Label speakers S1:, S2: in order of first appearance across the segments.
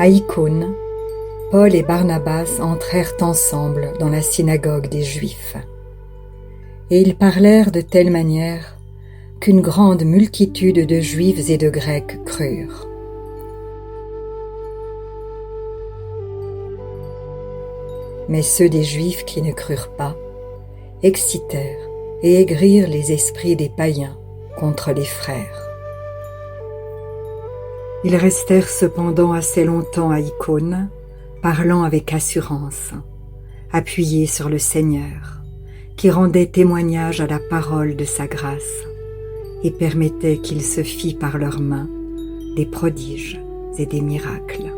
S1: À Icône, Paul et Barnabas entrèrent ensemble dans la synagogue des Juifs. Et ils parlèrent de telle manière qu'une grande multitude de Juifs et de Grecs crurent. Mais ceux des Juifs qui ne crurent pas excitèrent et aigrirent les esprits des païens contre les frères. Ils restèrent cependant assez longtemps à Icône, parlant avec assurance, appuyés sur le Seigneur, qui rendait témoignage à la parole de sa grâce et permettait qu'il se fît par leurs mains des prodiges et des miracles.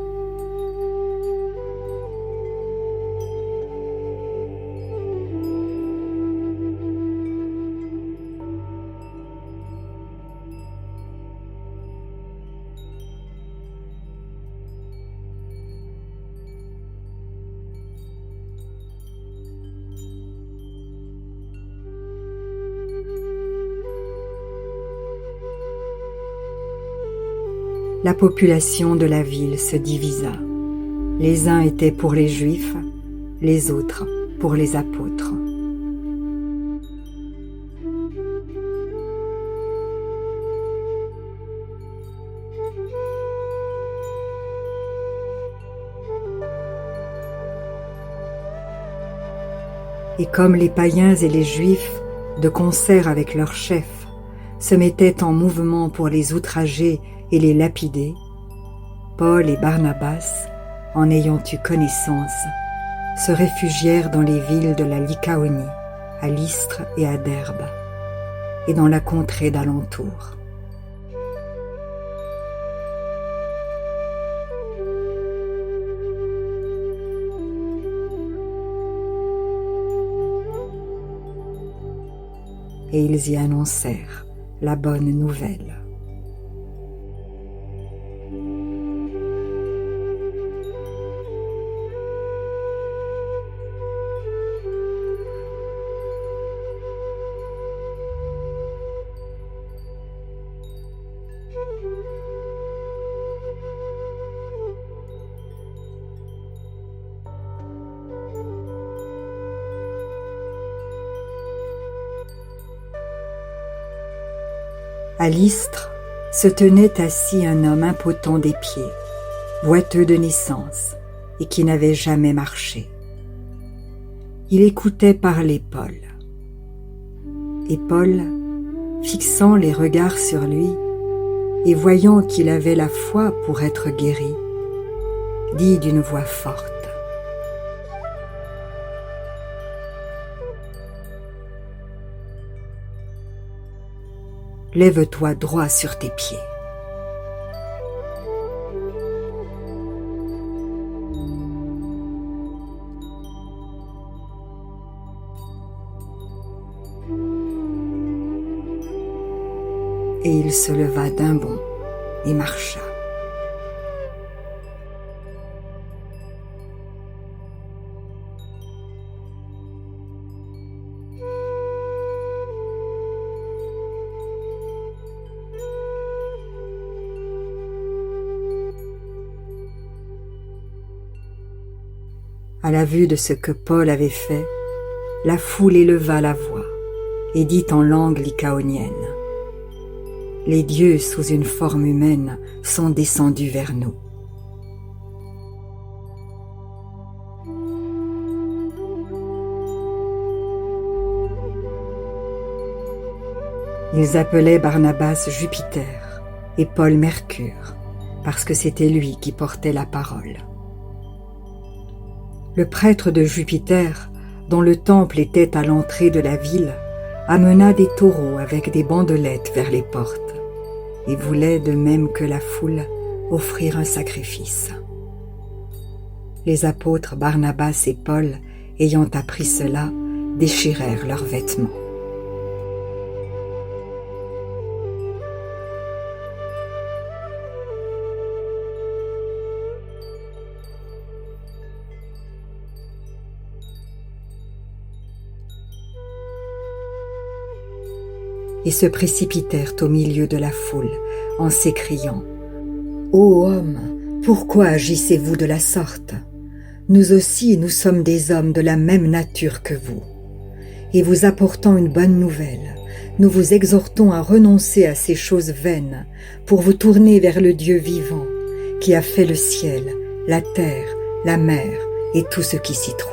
S1: La population de la ville se divisa. Les uns étaient pour les Juifs, les autres pour les apôtres. Et comme les païens et les Juifs, de concert avec leurs chefs, se mettaient en mouvement pour les outrager et les lapider, Paul et Barnabas, en ayant eu connaissance, se réfugièrent dans les villes de la Lycaonie, à Lystre et à Derbe, et dans la contrée d'alentour. Et ils y annoncèrent la bonne nouvelle. À Lystre se tenait assis un homme impotent des pieds, boiteux de naissance et qui n'avait jamais marché. Il écoutait parler Paul. Et Paul, fixant les regards sur lui et voyant qu'il avait la foi pour être guéri, dit d'une voix forte: « Lève-toi droit sur tes pieds. » Et il se leva d'un bond et marcha. À la vue de ce que Paul avait fait, la foule éleva la voix et dit en langue lycaonienne: « Les dieux sous une forme humaine sont descendus vers nous. » Ils appelaient Barnabas Jupiter et Paul Mercure, parce que c'était lui qui portait la parole. Le prêtre de Jupiter, dont le temple était à l'entrée de la ville, amena des taureaux avec des bandelettes vers les portes et voulait, de même que la foule, offrir un sacrifice. Les apôtres Barnabas et Paul, ayant appris cela, déchirèrent leurs vêtements. Et se précipitèrent au milieu de la foule en s'écriant: « Ô homme, Pourquoi agissez-vous de la sorte? Nous aussi, nous sommes des hommes de la même nature que vous. Et vous apportant une bonne nouvelle, nous vous exhortons à renoncer à ces choses vaines pour vous tourner vers le Dieu vivant, qui a fait le ciel, la terre, la mer et tout ce qui s'y trouve.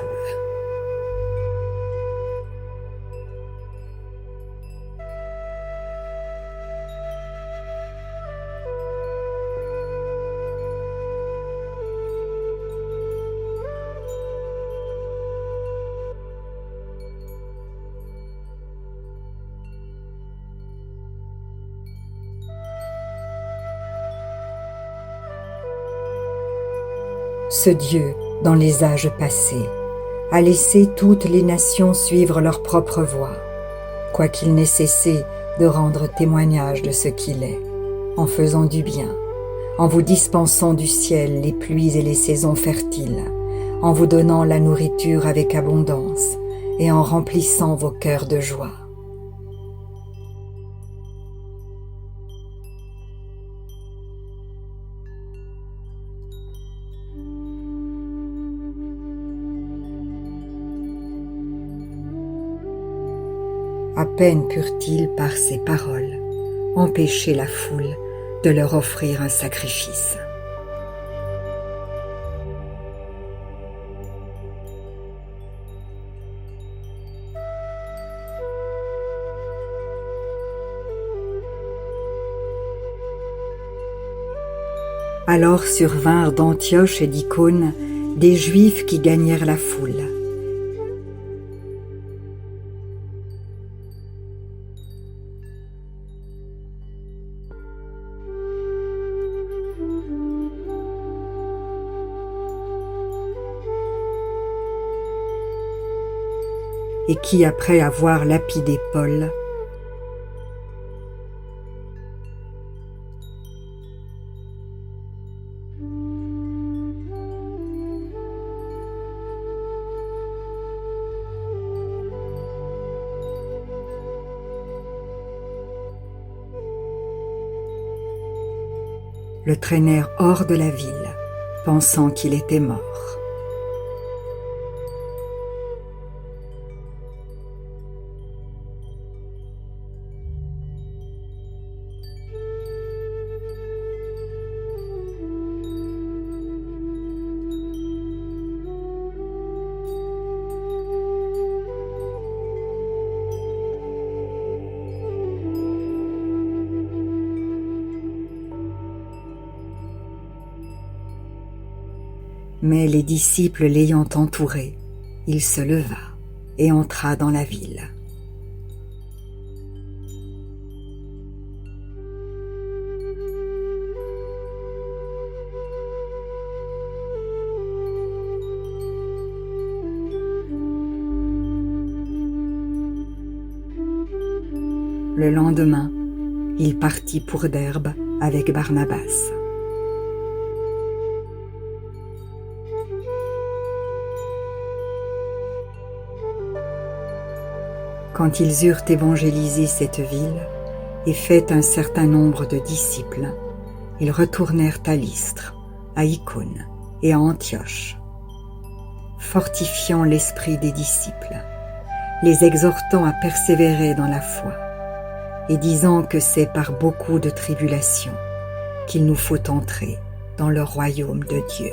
S1: Ce Dieu, dans les âges passés, a laissé toutes les nations suivre leur propre voie, quoiqu'il n'ait cessé de rendre témoignage de ce qu'il est, en faisant du bien, en vous dispensant du ciel les pluies et les saisons fertiles, en vous donnant la nourriture avec abondance et en remplissant vos cœurs de joie. À peine purent-ils par ces paroles empêcher la foule de leur offrir un sacrifice. Alors survinrent d'Antioche et d'Icône des Juifs qui gagnèrent la foule. Et qui, après avoir lapidé Paul, le traînèrent hors de la ville, pensant qu'il était mort. Mais les disciples l'ayant entouré, il se leva et entra dans la ville. Le lendemain, il partit pour Derbe avec Barnabas. Quand ils eurent évangélisé cette ville et fait un certain nombre de disciples, ils retournèrent à Lystre, à Icône et à Antioche, fortifiant l'esprit des disciples, les exhortant à persévérer dans la foi, et disant que c'est par beaucoup de tribulations qu'il nous faut entrer dans le royaume de Dieu.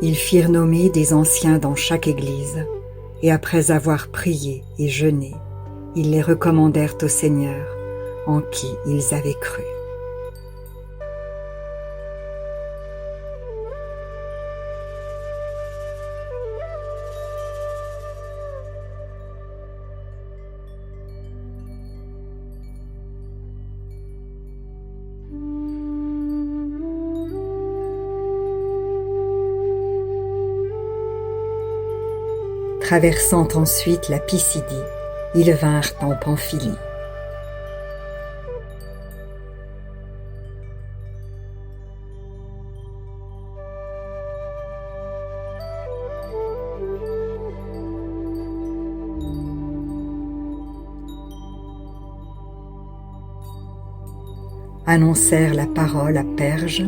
S1: Ils firent nommer des anciens dans chaque église, et après avoir prié et jeûné, ils les recommandèrent au Seigneur, en qui ils avaient cru. traversant ensuite la Pisidie, ils vinrent en Pamphylie. Annoncèrent la parole à Perge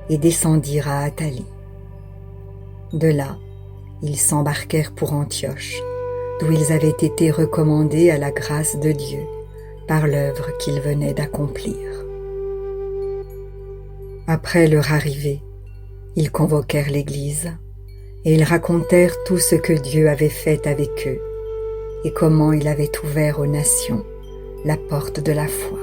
S1: et descendirent à Attalie. De là, ils s'embarquèrent pour Antioche, d'où ils avaient été recommandés à la grâce de Dieu par l'œuvre qu'ils venaient d'accomplir. Après leur arrivée, ils convoquèrent l'Église et ils racontèrent tout ce que Dieu avait fait avec eux et comment il avait ouvert aux nations la porte de la foi.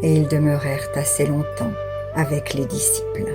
S1: Et ils demeurèrent assez longtemps avec les disciples.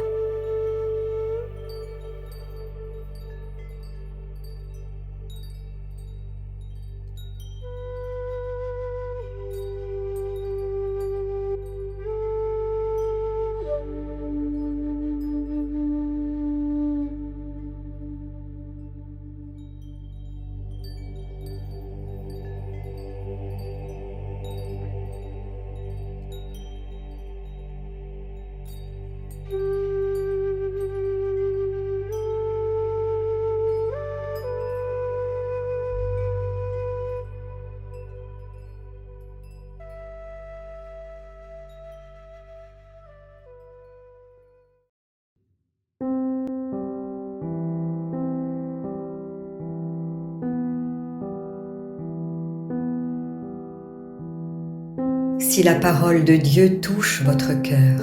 S1: Si la parole de Dieu touche votre cœur,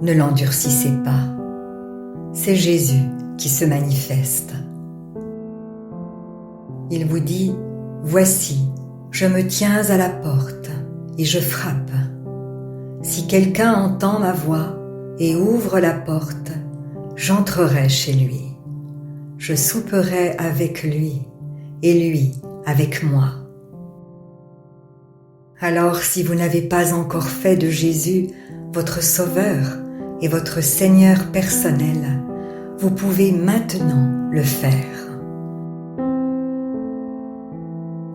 S1: ne l'endurcissez pas. C'est Jésus qui se manifeste. Il vous dit, « Voici, je me tiens à la porte et je frappe. Si quelqu'un entend ma voix et ouvre la porte, j'entrerai chez lui. Je souperai avec lui et lui avec moi. » Alors, si vous n'avez pas encore fait de Jésus votre Sauveur et votre Seigneur personnel, vous pouvez maintenant le faire.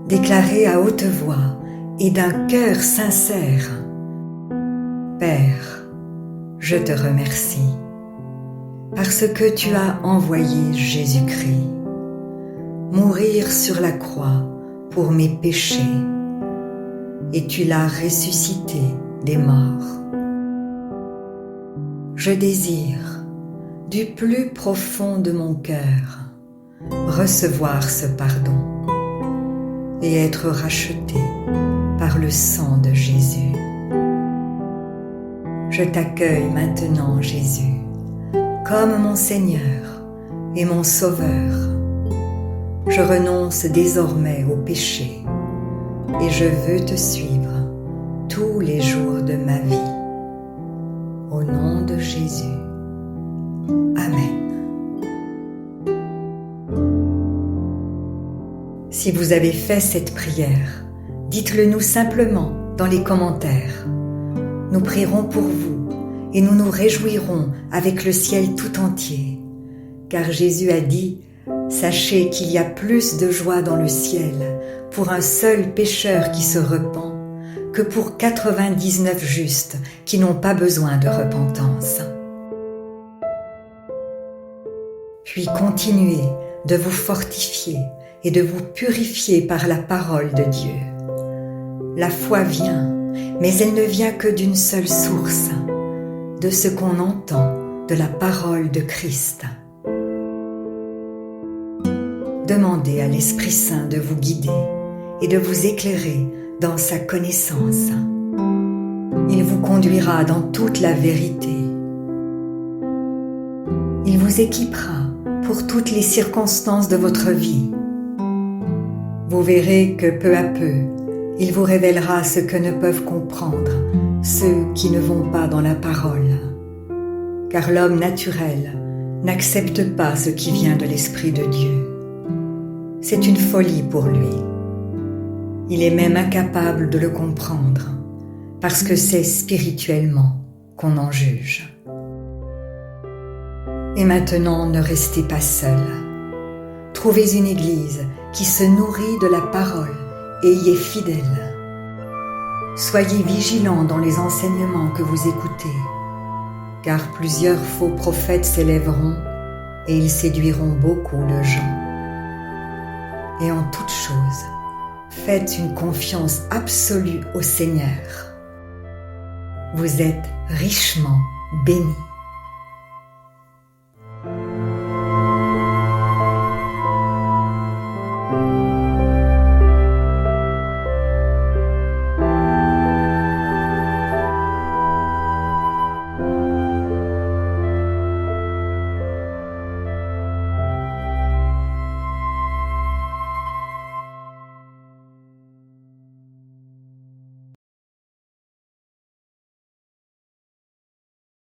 S1: Déclarez à haute voix et d'un cœur sincère, « Père, je te remercie, parce que tu as envoyé Jésus-Christ, mourir sur la croix pour mes péchés, et tu l'as ressuscité des morts. Je désire, du plus profond de mon cœur, recevoir ce pardon et être racheté par le sang de Jésus. Je t'accueille maintenant, Jésus, comme mon Seigneur et mon Sauveur. Je renonce désormais au péché et je veux te suivre tous les jours de ma vie. Au nom de Jésus. Amen. Si vous avez fait cette prière, dites-le nous simplement dans les commentaires. Nous prierons pour vous et nous nous réjouirons avec le ciel tout entier, car Jésus a dit « Sachez qu'il y a plus de joie dans le ciel pour un seul pécheur qui se repent que pour 99 justes qui n'ont pas besoin de repentance. » Puis continuez de vous fortifier et de vous purifier par la parole de Dieu. La foi vient, mais elle ne vient que d'une seule source, de ce qu'on entend de de la parole de Christ. Demandez à l'Esprit Saint de vous guider et de vous éclairer dans sa connaissance. Il vous conduira dans toute la vérité. Il vous équipera pour toutes les circonstances de votre vie. Vous verrez que peu à peu, il vous révélera ce que ne peuvent comprendre ceux qui ne vont pas dans la parole. Car l'homme naturel n'accepte pas ce qui vient de l'Esprit de Dieu. C'est une folie pour lui. Il est même incapable de le comprendre, parce que c'est spirituellement qu'on en juge. Et maintenant, ne restez pas seul. Trouvez une église qui se nourrit de la parole et y est fidèle. Soyez vigilants dans les enseignements que vous écoutez, car plusieurs faux prophètes s'élèveront et ils séduiront beaucoup de gens. Et en toute chose, faites une confiance absolue au Seigneur. Vous êtes richement bénis.